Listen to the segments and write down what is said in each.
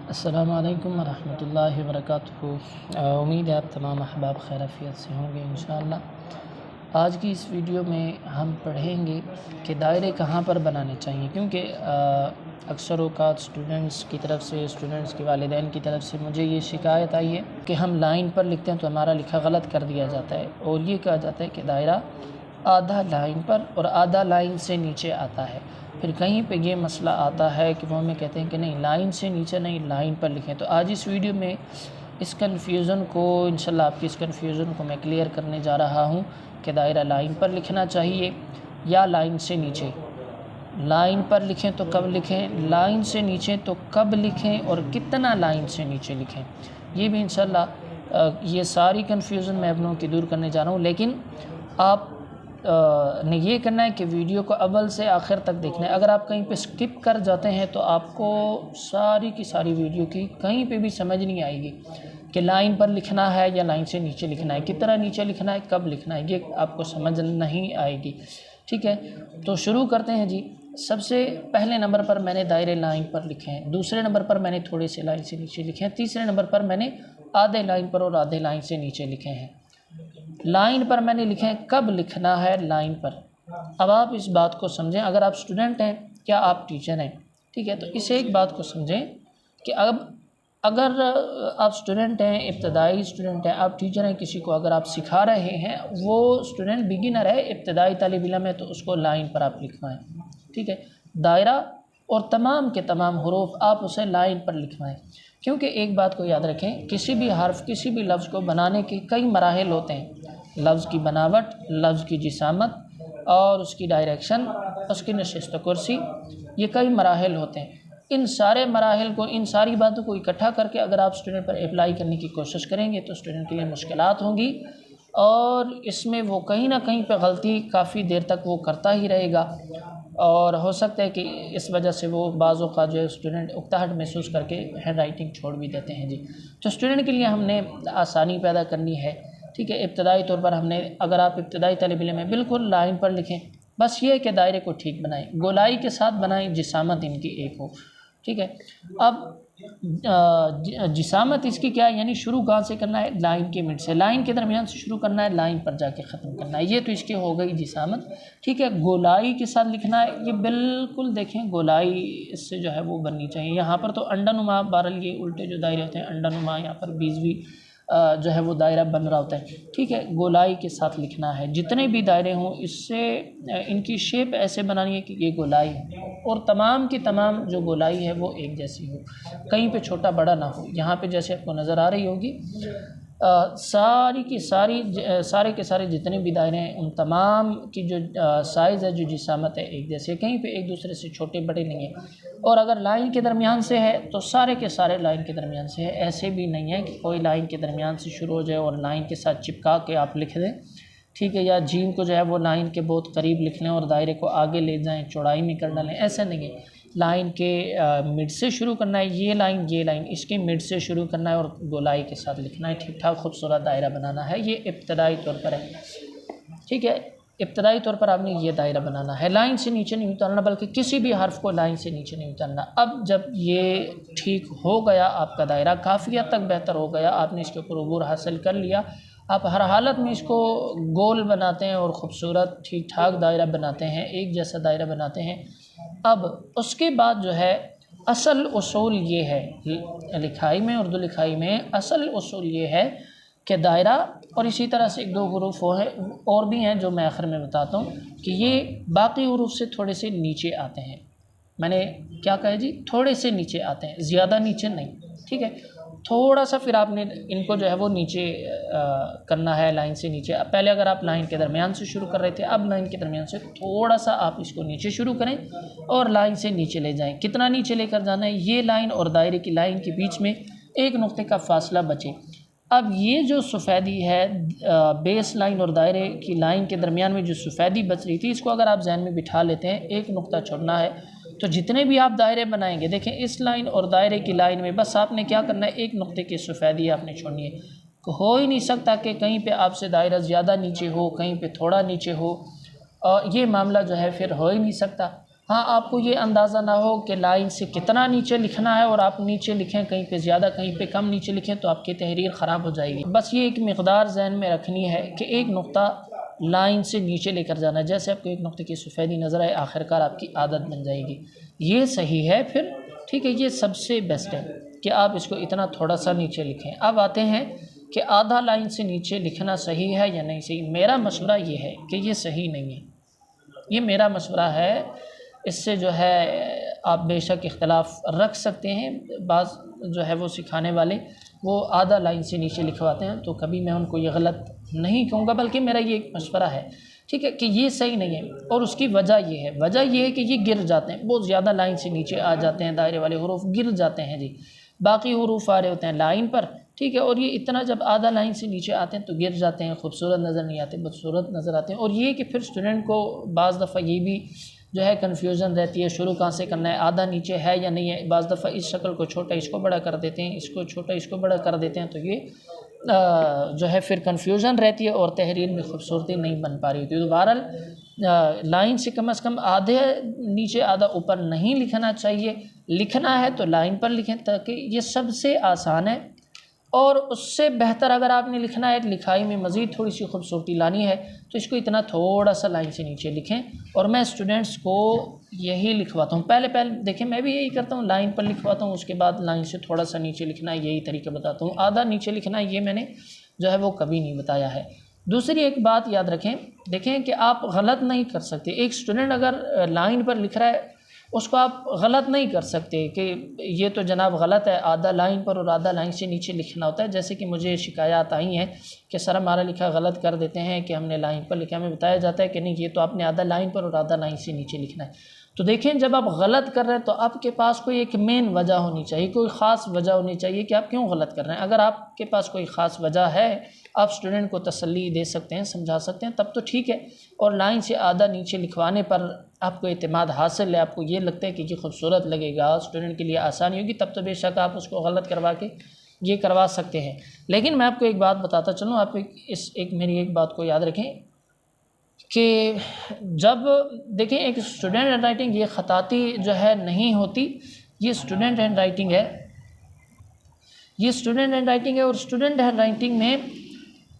अस्सलामु अलैकुम वरहमतुल्लाहि वबरकातुहू। उम्मीद है आप तमाम अहबाब खैरियत से होंगे इंशाअल्लाह। आज की इस वीडियो में हम पढ़ेंगे कि दायरे कहाँ पर बनाने चाहिए, क्योंकि अक्सर औक़ात स्टूडेंट्स की तरफ से, स्टूडेंट्स के वालिदैन की तरफ से मुझे ये शिकायत आई है कि हम लाइन पर लिखते हैं तो हमारा लिखा गलत कर दिया जाता है और ये कहा जाता है कि दायरा आधा लाइन पर और आधा लाइन से नीचे आता है। फिर कहीं पे ये मसला आता है कि वो हमें कहते हैं कि नहीं, लाइन से नीचे नहीं, लाइन पर लिखें। तो आज इस वीडियो में इस कन्फ्यूज़न को इंशाल्लाह आपकी इस कन्फ्यूज़न को मैं क्लियर करने जा रहा हूँ कि दायरा लाइन पर लिखना चाहिए या लाइन से नीचे। लाइन पर लिखें तो कब लिखें, लाइन से नीचे तो कब लिखें और कितना लाइन से नीचे लिखें, ये भी इंशाल्लाह ये सारी कन्फ्यूज़न मैं आप लोगों की दूर करने जा रहा हूँ। लेकिन आप ने ये करना है कि वीडियो को अव्वल से आखिर तक देखना है। अगर आप कहीं पे स्किप कर जाते हैं तो आपको सारी की सारी वीडियो की कहीं पे भी समझ नहीं आएगी कि लाइन पर लिखना है या लाइन से नीचे लिखना है, कितना नीचे लिखना है, कब लिखना है, ये आपको समझ नहीं आएगी। ठीक है, तो शुरू करते हैं जी। सबसे पहले नंबर पर मैंने दायरे लाइन पर लिखे हैं, दूसरे नंबर पर मैंने थोड़े से लाइन से नीचे लिखे हैं, तीसरे नंबर पर मैंने आधे लाइन पर और आधे लाइन से नीचे लिखे हैं। लाइन पर मैंने लिखे हैं कब लिखना है लाइन पर। अब आप इस बात को समझें, अगर आप स्टूडेंट हैं क्या आप टीचर हैं, ठीक है, तो इसे एक बात को समझें कि अब अगर आप स्टूडेंट हैं, इब्तदाई स्टूडेंट हैं, आप टीचर हैं, किसी को अगर आप सिखा रहे हैं, वो स्टूडेंट बिगिनर है, इब्तदाई तालिब इल्म है, तो उसको लाइन पर आप लिखवाएं। ठीक है, दायरा और तमाम के तमाम हुरूफ आप उसे लाइन पर लिखवाएं, क्योंकि एक बात को याद रखें, किसी भी हर्फ, किसी भी लफ्ज़ को बनाने के कई मराहिल होते हैं। लफ्ज़ की बनावट, लफ्ज़ की जिसामत और उसकी डायरेक्शन, उसकी नशिस्त कुर्सी, ये कई मराहिल होते हैं। इन सारे मराहिल को, इन सारी बातों को इकट्ठा करके अगर आप स्टूडेंट पर अप्लाई करने की कोशिश करेंगे तो स्टूडेंट के लिए मुश्किलात होंगी और इसमें वो कहीं ना कहीं पे गलती काफ़ी देर तक वो करता ही रहेगा और हो सकता है कि इस वजह से वो बाज़ औक़ात जो है स्टूडेंट उकताहट महसूस करके हैंड राइटिंग छोड़ भी देते हैं जी। तो स्टूडेंट के लिए हमने आसानी पैदा करनी है। ठीक है, इब्तदाई तौर पर हमने, अगर आप इब्तदाई तालिब इल्म में, बिल्कुल लाइन पर लिखें, बस ये है कि दायरे को ठीक बनाएं, गोलाई के साथ बनाएं, जिसामत इनकी एक हो। ठीक है, अब जिसामत इसकी क्या है, यानी शुरू कहाँ से करना है, लाइन के मिड से, लाइन के दरमियान से शुरू करना है, लाइन पर जाके ख़त्म करना है, ये तो इसकी हो गई जिसामत। ठीक है, गोलाई के साथ लिखना है, ये बिल्कुल देखें गोलाई इससे जो है वो बननी चाहिए। यहाँ पर तो अंडानुमा, बहरहाल ये उल्टे जो दायरे होते हैं अंडानुमा, यहाँ पर बीजवी जो है वो दायरा बन रहा होता है। ठीक है, गोलाई के साथ लिखना है, जितने भी दायरे हों इससे इनकी शेप ऐसे बनानी है कि ये गोलाई हो और तमाम की तमाम जो गोलाई है वो एक जैसी हो, कहीं पे छोटा बड़ा ना हो। यहाँ पे जैसे आपको नज़र आ रही होगी सारी की सारी सारे के सारे जितने भी दायरे हैं उन तमाम की जो साइज़ है, जो जिसामत है, एक जैसे, कहीं पे एक दूसरे से छोटे बड़े नहीं है। और अगर लाइन के दरमियान से है तो सारे के सारे लाइन के दरमियान से है, ऐसे भी नहीं है कि कोई लाइन के दरमियान से शुरू हो जाए और लाइन के साथ चिपका के आप लिख दें। ठीक है, या जीम को जो है वो लाइन के बहुत करीब लिख लें और दायरे को आगे ले जाएं, चौड़ाई में कर डालें, ऐसा नहीं है। लाइन के मिड से शुरू करना है, ये लाइन इसके मिड से शुरू करना है और गोलाई के साथ लिखना है, ठीक ठाक खूबसूरत दायरा बनाना है। ये इब्तदाई तौर पर है। ठीक है, इब्तदाई तौर पर आपने ये दायरा बनाना है, लाइन से नीचे नहीं उतारना, बल्कि किसी भी हर्फ को लाइन से नीचे नहीं उतारना। अब जब ये ठीक हो गया, आपका दायरा काफ़ी हद तक बेहतर हो गया, आपने इसके ऊपर अबूर हासिल कर लिया, आप हर हालत में इसको गोल बनाते हैं और ख़ूबसूरत ठीक ठाक दायरा बनाते हैं, एक जैसा दायरा बनाते हैं। अब उसके बाद जो है असल उसूल ये है, लिखाई में, उर्दू लिखाई में असल उसूल ये है कि दायरा, और इसी तरह से एक दो हुरूफ है और भी हैं जो मैं आखिर में बताता हूँ कि ये बाकी हुरूफ से थोड़े से नीचे आते हैं। मैंने क्या कहा जी, थोड़े से नीचे आते हैं, ज़्यादा नीचे नहीं। ठीक है, थोड़ा सा फिर आपने इनको जो है वो नीचे करना है, लाइन से नीचे। पहले अगर आप लाइन के दरमियान से शुरू कर रहे थे, अब लाइन के दरमियान से थोड़ा सा आप इसको नीचे शुरू करें और लाइन से नीचे ले जाएं। कितना नीचे लेकर जाना है, ये लाइन और दायरे की लाइन के बीच में एक नुक्ते का फासला बचे। अब ये जो सफ़ेदी है बेस लाइन और दायरे की लाइन के दरमियान में जो सफ़ेदी बच रही थी, इसको अगर आप जहन में बिठा लेते हैं, एक नुक्ता छोड़ना है, तो जितने भी आप दायरे बनाएंगे, देखें इस लाइन और दायरे की लाइन में बस आपने क्या करना है, एक नुक्ते की सफ़ेदी आपने छोड़नी है। हो ही नहीं सकता कि कहीं पे आपसे दायरा ज़्यादा नीचे हो, कहीं पे थोड़ा नीचे हो, और ये मामला जो है फिर हो ही नहीं सकता। हाँ, आपको ये अंदाज़ा ना हो कि लाइन से कितना नीचे लिखना है और आप नीचे लिखें कहीं पे ज़्यादा कहीं पे कम नीचे लिखें तो आपकी तहरीर ख़राब हो जाएगी। बस ये एक मिक़दार ज़हन में रखनी है कि एक नुक्ता लाइन से नीचे लेकर जाना है। जैसे आपको एक नुक्ते की सफ़ेदी नज़र आए, आखिरकार आपकी आदत बन जाएगी। ये सही है फिर, ठीक है, ये सबसे बेस्ट है कि आप इसको इतना थोड़ा सा नीचे लिखें। अब आते हैं कि आधा लाइन से नीचे लिखना सही है या नहीं सही। मेरा मशवरा ये है कि ये सही नहीं है, ये मेरा मशवरा है। इससे जो है आप बेशक इख्तलाफ रख सकते हैं। बाज़ जो है वो सिखाने वाले वो आधा लाइन से नीचे लिखवाते हैं, तो कभी मैं उनको ये गलत नहीं कहूँगा, बल्कि मेरा ये एक मशवरा है, ठीक है, कि ये सही नहीं है। और उसकी वजह ये है कि ये गिर जाते हैं, बहुत ज़्यादा लाइन से नीचे आ जाते हैं, दायरे वाले हुरूफ गिर जाते हैं जी। बाकी हुरूफ आ रहे होते हैं लाइन पर, ठीक है, और ये इतना जब आधा लाइन से नीचे आते हैं तो गिर जाते हैं, खूबसूरत नज़र नहीं आते, बदसूरत नज़र आते हैं। और ये कि फिर स्टूडेंट को बाज़ दफ़ा ये भी जो है कन्फ्यूज़न रहती है, शुरू कहाँ से करना है, आधा नीचे है या नहीं है। बाज़ दफ़ा इस शक्ल को छोटा इसको बड़ा कर देते हैं, इसको छोटा इसको बड़ा कर देते हैं, तो ये जो है फिर कन्फ्यूज़न रहती है और तहरीर में खूबसूरती नहीं बन पा रही होती है। तो बहरहाल लाइन से कम आधे नीचे आधा ऊपर नहीं लिखना चाहिए। लिखना है तो लाइन पर लिखें, ताकि ये सबसे आसान है। और उससे बेहतर अगर आपने लिखना है, लिखाई में मज़ीद थोड़ी सी खूबसूरती लानी है, तो इसको इतना थोड़ा सा लाइन से नीचे लिखें। और मैं स्टूडेंट्स को यही लिखवाता हूँ, पहले देखें मैं भी यही करता हूँ, लाइन पर लिखवाता हूँ, उसके बाद लाइन से थोड़ा सा नीचे लिखना है, यही तरीका बताता हूँ। आधा नीचे लिखना है ये मैंने जो है वो कभी नहीं बताया है। दूसरी एक बात याद रखें, देखें कि आप गलत नहीं कर सकते। एक स्टूडेंट अगर लाइन पर लिख रहा है, उसको आप गलत नहीं कर सकते कि ये तो जनाब गलत है, आधा लाइन पर और आधा लाइन से नीचे लिखना होता है। जैसे कि मुझे शिकायत आई हैं कि सर हमारा लिखा गलत कर देते हैं कि हमने लाइन पर लिखा, हमें बताया जाता है कि नहीं, ये तो आपने आधा लाइन पर और आधा लाइन से नीचे लिखना है। तो देखें, जब आप गलत कर रहे हैं तो आपके पास कोई एक मेन वजह होनी चाहिए, कोई ख़ास वजह होनी चाहिए कि आप क्यों गलत कर रहे हैं। अगर आपके पास कोई ख़ास वजह है, आप स्टूडेंट को तसल्ली दे सकते हैं, समझा सकते हैं, तब तो ठीक है। और लाइन से आधा नीचे लिखवाने पर आपको एतमाद हासिल है, आपको ये लगता है कि ये खूबसूरत लगेगा, स्टूडेंट के लिए आसानी होगी, तब तो बेशक आप उसको गलत करवा के ये करवा सकते हैं। लेकिन मैं आपको एक बात बताता चलूँ, आप मेरी एक बात को याद रखें कि जब देखें एक स्टूडेंट हैंड राइटिंग ये ख़ताती जो है नहीं होती, ये स्टूडेंट हैंड राइटिंग है, ये स्टूडेंट हैंड राइटिंग है। और स्टूडेंट हैंड राइटिंग में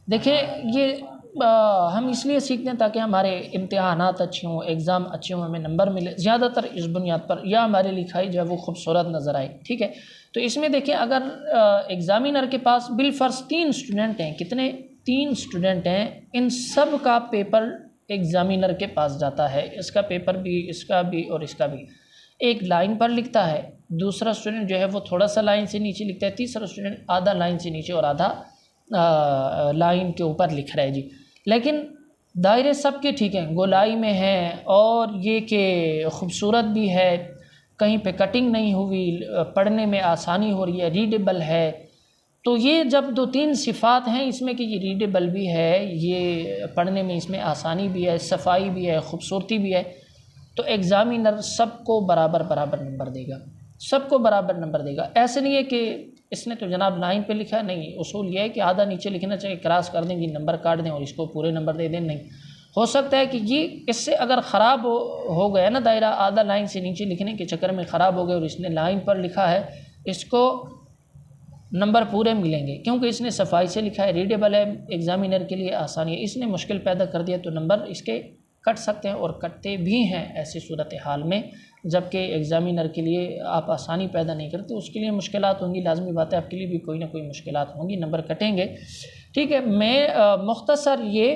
देखें ये हम इसलिए सीखते हैं ताकि हमारे इम्तिहानात अच्छे हों, एग्ज़ाम अच्छे हों, हमें नंबर मिले ज़्यादातर इस बुनियाद पर, या हमारी लिखाई जो है वो खूबसूरत नज़र आए, ठीक है। तो इसमें देखें, अगर एग्ज़ामिनर के पास बिलफ़र्ज़ 3 स्टूडेंट हैं, कितने 3 स्टूडेंट हैं, इन सब का पेपर एग्ज़ामिनर के पास जाता है, इसका पेपर भी, इसका भी और इसका भी। एक लाइन पर लिखता है, दूसरा स्टूडेंट जो है वो थोड़ा सा लाइन से नीचे लिखता है, तीसरा स्टूडेंट आधा लाइन से नीचे और आधा लाइन के ऊपर लिख रहा है जी। लेकिन दायरे सबके ठीक हैं, गोलाई में हैं, और ये कि खूबसूरत भी है, कहीं पे कटिंग नहीं हुई, पढ़ने में आसानी हो रही है, रीडेबल है। तो ये जब 2-3 सिफ़ात हैं इसमें कि ये रीडेबल भी है, ये पढ़ने में इसमें आसानी भी है, सफाई भी है, खूबसूरती भी है, तो एग्ज़ामिनर सबको बराबर नंबर देगा, सबको बराबर नंबर देगा। ऐसे नहीं है कि इसने तो जनाब लाइन पे लिखा, नहीं, उसूल ये है कि आधा नीचे लिखना चाहिए, क्रॉस कर दें, ये नंबर काट दें और इसको पूरे नंबर दे दें। नहीं, हो सकता है कि ये इससे अगर ख़राब हो गया ना दायरा, आधा लाइन से नीचे लिखने के चक्कर में ख़राब हो गया और इसने लाइन पर लिखा है, इसको नंबर पूरे मिलेंगे, क्योंकि इसने सफाई से लिखा है, रीडेबल है, एग्ज़ामिनर के लिए आसानी है। इसने मुश्किल पैदा कर दिया तो नंबर इसके कट सकते हैं, और कटते भी हैं ऐसी सूरत हाल में, जबकि एग्ज़ामिनर के लिए आप आसानी पैदा नहीं करते, उसके लिए मुश्किलात होंगी, लाजमी बात है, आपके लिए भी कोई ना कोई मुश्किलात होंगी, नंबर कटेंगे, ठीक है। मैं मुख्तसर ये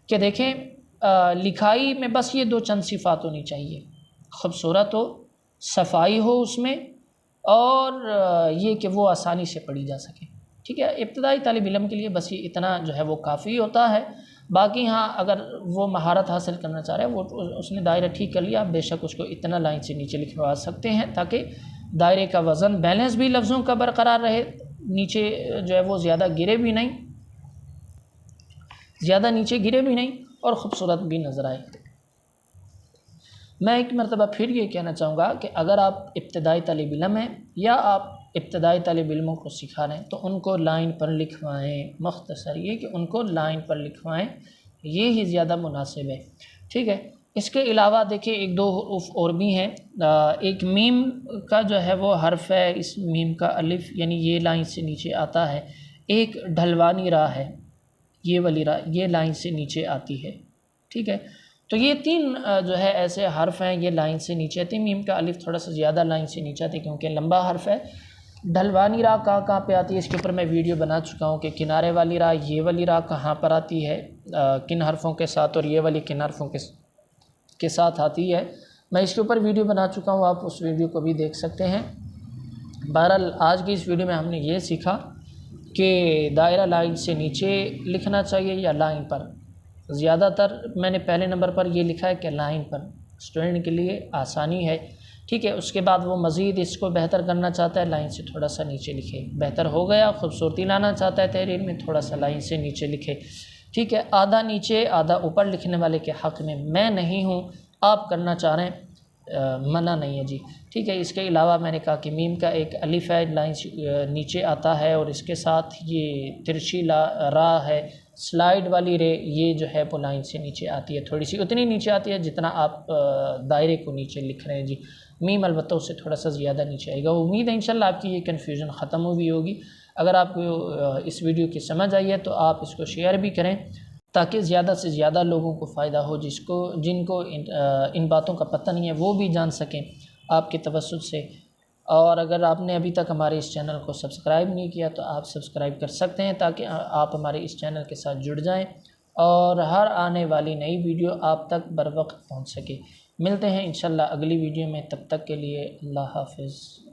कि देखें, लिखाई में बस ये 2 चंद सिफ़ात होनी चाहिए, खूबसूरत हो, सफाई हो उसमें, और ये कि वो आसानी से पढ़ी जा सके, ठीक है। इब्तदाई तालिब इल्म के लिए बस ये इतना जो है वो काफ़ी होता है। बाकी हाँ, अगर वो महारत हासिल करना चाह रहे हैं, वो उसने दायरा ठीक कर लिया, आप बेशक उसको इतना लाइन से नीचे लिखवा सकते हैं, ताकि दायरे का वज़न, बैलेंस भी लफ्ज़ों का बरकरार रहे, नीचे जो है वो ज़्यादा गिरे भी नहीं, ज़्यादा नीचे गिरे भी नहीं, और ख़ूबसूरत भी नज़र आए। मैं एक मरतबा फिर ये कहना चाहूँगा कि अगर आप इब्तदाई तालिब इल्म हैं, या आप इब्तदाई तालिब इल्मों को सिखा रहे हैं, तो उनको लाइन पर लिखवाएँ। मुख्तसर ये कि उनको लाइन पर लिखवाएँ, ये ही ज़्यादा मुनासिब है, ठीक है। इसके अलावा देखिए एक दो हुरूफ और भी हैं। एक मीम का जो है वो हर्फ है, इस मीम का अलिफ यानी ये लाइन से नीचे आता है। एक ढलवानी रा है, ये वाली रा ये लाइन से नीचे आती है, ठीक है। तो ये तीन जो है ऐसे हर्फ हैं, ये लाइन से नीचे आती है। मीम का अलिफ थोड़ा सा ज़्यादा लाइन से नीचे आती है क्योंकि लंबा हर्फ है। ढलवानी रा कहाँ पे आती है, इसके ऊपर मैं वीडियो बना चुका हूँ कि किनारे वाली रा, ये वाली रा कहाँ पर आती है, किन हर्फ़ों के साथ, और ये वाली किन हर्फ़ों के साथ आती है। मैं इसके ऊपर वीडियो बना चुका हूँ, आप उस वीडियो को भी देख सकते हैं। बहरहाल आज की इस वीडियो में हमने ये सीखा कि दायरा लाइन से नीचे लिखना चाहिए या लाइन पर। ज़्यादातर मैंने पहले नंबर पर ये लिखा है कि लाइन पर, स्टूडेंट के लिए आसानी है, ठीक है। उसके बाद वो मज़ीद इसको बेहतर करना चाहता है, लाइन से थोड़ा सा नीचे लिखे, बेहतर हो गया। खूबसूरती लाना चाहता है तहरीर में, थोड़ा सा लाइन से नीचे लिखे, ठीक है। आधा नीचे आधा ऊपर लिखने वाले के हक़ में मैं नहीं हूँ, आप करना चाह रहे हैं मना नहीं है जी, ठीक है। इसके अलावा मैंने कहा कि मीम का एक अलिफ है, लाइन नीचे आता है, और इसके साथ ये तिरछी रा है, स्लाइड वाली रे, ये जो है वो लाइन से नीचे आती है, थोड़ी सी उतनी नीचे आती है जितना आप दायरे को नीचे लिख रहे हैं जी। मीम अलबत्ता उससे थोड़ा सा ज़्यादा नीचे आएगा। उम्मीद है इंशाल्लाह आपकी ये कन्फ्यूज़न ख़त्म हुई होगी। अगर आपको इस वीडियो की समझ आई है तो आप इसको शेयर भी करें ताकि ज़्यादा से ज़्यादा लोगों को फ़ायदा हो, जिनको इन बातों का पता नहीं है वो भी जान सकें आपके तवस्सुत से। और अगर आपने अभी तक हमारे इस चैनल को सब्सक्राइब नहीं किया तो आप सब्सक्राइब कर सकते हैं ताकि आप हमारे इस चैनल के साथ जुड़ जाएं और हर आने वाली नई वीडियो आप तक बर वक्त पहुँच सके। मिलते हैं इंशाल्लाह अगली वीडियो में, तब तक के लिए अल्लाह हाफ़िज़।